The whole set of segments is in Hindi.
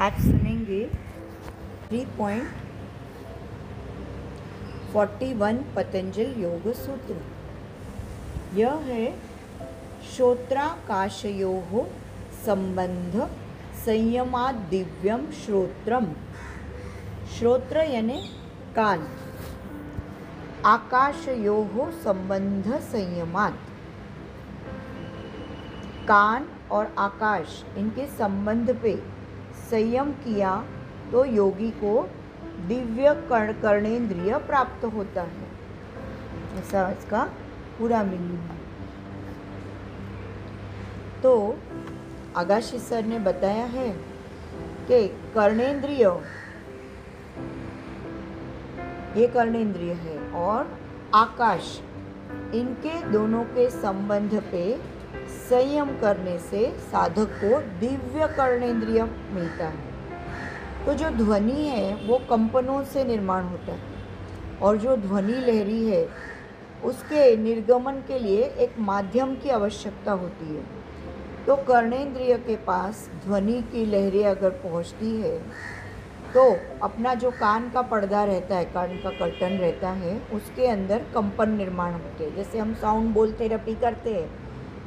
आज सुनेंगे 3.41 पतंजल योग सूत्र। यह है श्रोत्राकाशयोः संबंध संयमात् दिव्यम श्रोत्रम। श्रोत्र यानी कान, आकाशयोः संबंध संयमात्, कान और आकाश इनके संबंध पे संयम किया तो योगी को दिव्य कर्णेंद्रिय प्राप्त होता है। ऐसा इसका पूरा मीनिंग है। तो आगाशी सर ने बताया है कि कर्णेंद्रिय, ये कर्णेंद्रिय है और आकाश, इनके दोनों के संबंध पे संयम करने से साधक को दिव्य कर्णेंद्रिय मिलता है। तो जो ध्वनि है वो कंपनों से निर्माण होता है और जो ध्वनि लहरी है उसके निर्गमन के लिए एक माध्यम की आवश्यकता होती है। तो कर्णेंद्रिय के पास ध्वनि की लहरें अगर पहुंचती है तो अपना जो कान का पर्दा रहता है, कान का कर्टन रहता है, उसके अंदर कंपन निर्माण होते हैं। जैसे हम साउंड बोल थेरेपी करते हैं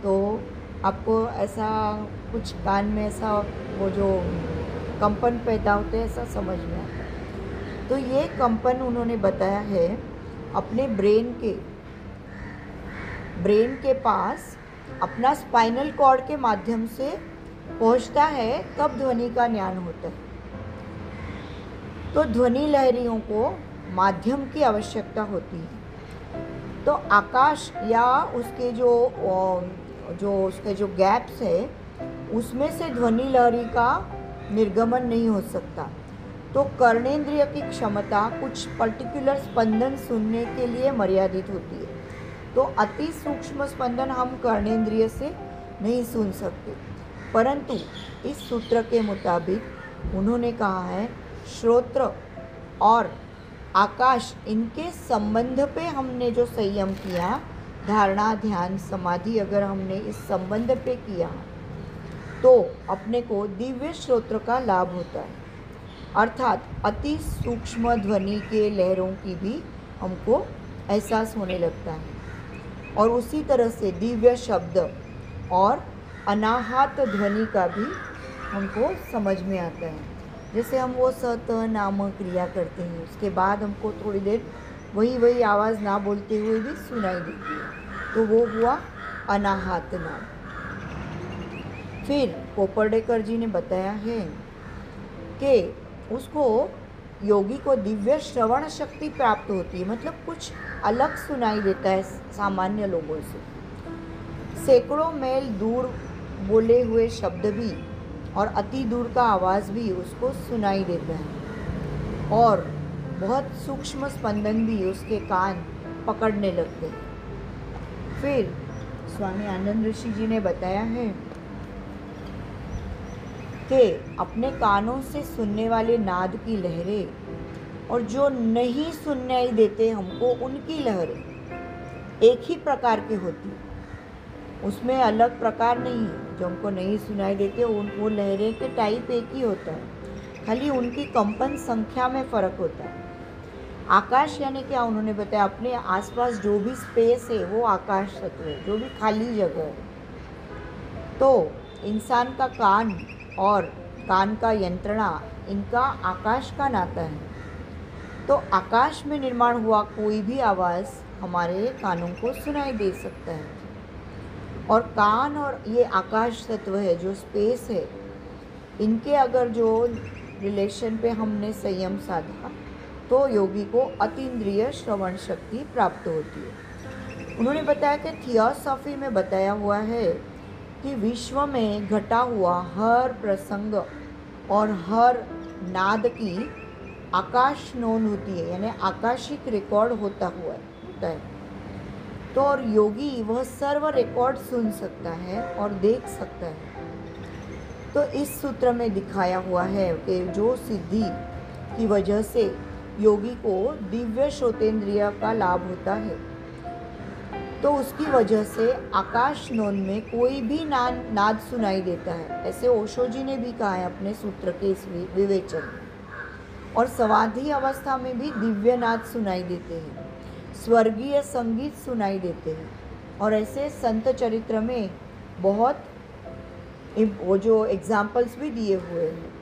तो आपको ऐसा कुछ कान में ऐसा वो जो कंपन पैदा होते हैं, ऐसा समझ में आता है। तो ये कंपन उन्होंने बताया है अपने ब्रेन के पास अपना स्पाइनल कॉर्ड के माध्यम से पहुंचता है, तब ध्वनि का ज्ञान होता है। तो ध्वनि लहरियों को माध्यम की आवश्यकता होती है। तो आकाश या उसके जो उसके जो गैप्स है उसमें से ध्वनि लहरी का निर्गमन नहीं हो सकता। तो कर्णेंद्रिय की क्षमता कुछ पर्टिकुलर स्पंदन सुनने के लिए मर्यादित होती है। तो अति सूक्ष्म स्पंदन हम कर्णेंद्रिय से नहीं सुन सकते, परंतु इस सूत्र के मुताबिक उन्होंने कहा है श्रोत्र और आकाश, इनके संबंध पे हमने जो संयम किया, धारणा, ध्यान, समाधि अगर हमने इस संबंध पे किया तो अपने को दिव्य श्रोत्र का लाभ होता है। अर्थात अति सूक्ष्म ध्वनि के लहरों की भी हमको एहसास होने लगता है और उसी तरह से दिव्य शब्द और अनाहत ध्वनि का भी हमको समझ में आता है। जैसे हम वो सत नाम क्रिया करते हैं, उसके बाद हमको थोड़ी देर वही आवाज़ ना बोलते हुए भी सुनाई देती है, तो वो हुआ अनाहत नाम। फिर पोपरडेकर जी ने बताया है कि उसको योगी को दिव्य श्रवण शक्ति प्राप्त होती है, मतलब कुछ अलग सुनाई देता है सामान्य लोगों से। सैकड़ों मील दूर बोले हुए शब्द भी और अति दूर का आवाज़ भी उसको सुनाई देता है और बहुत सूक्ष्म स्पंदन भी उसके कान पकड़ने लगते हैं। फिर स्वामी आनंद ऋषि जी ने बताया है कि अपने कानों से सुनने वाले नाद की लहरें और जो नहीं सुनने देते हमको, उनकी लहरें एक ही प्रकार की होती है, उसमें अलग प्रकार नहीं है। जो हमको नहीं सुनाई देते वो लहरें के टाइप एक ही होता है, खाली उनकी कंपन संख्या में फ़र्क होता है। आकाश यानी क्या उन्होंने बताया, अपने आसपास जो भी स्पेस है वो आकाश तत्व है, जो भी खाली जगह है। तो इंसान का कान और कान का यंत्रणा, इनका आकाश का नाता है। तो आकाश में निर्माण हुआ कोई भी आवाज़ हमारे कानों को सुनाई दे सकता है और कान और ये आकाश तत्व है, जो स्पेस है, इनके अगर जो रिलेशन पे हमने संयम साधा तो योगी को अतीन्द्रिय श्रवण शक्ति प्राप्त होती है। उन्होंने बताया कि थियोसॉफी में बताया हुआ है कि विश्व में घटा हुआ हर प्रसंग और हर नाद की आकाश नोन होती है, यानी आकाशिक रिकॉर्ड होता है। तो और योगी वह सर्व रिकॉर्ड सुन सकता है और देख सकता है। तो इस सूत्र में दिखाया हुआ है कि जो सिद्धि की वजह से योगी को दिव्य श्रोतेंद्रिय का लाभ होता है, तो उसकी वजह से आकाश नोन में कोई भी नाद सुनाई देता है, ऐसे ओशो जी ने भी कहा है अपने सूत्र के इस विवेचन में। और समाधि अवस्था में भी दिव्य नाद सुनाई देते हैं, स्वर्गीय संगीत सुनाई देते हैं। और ऐसे संत चरित्र में बहुत वो जो एग्जाम्पल्स भी दिए हुए हैं।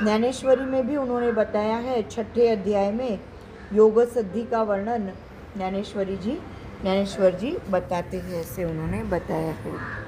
ज्ञानेश्वरी में भी उन्होंने बताया है, 6ठे अध्याय में योग सिद्धि का वर्णन ज्ञानेश्वर जी बताते हैं, ऐसे उन्होंने बताया है।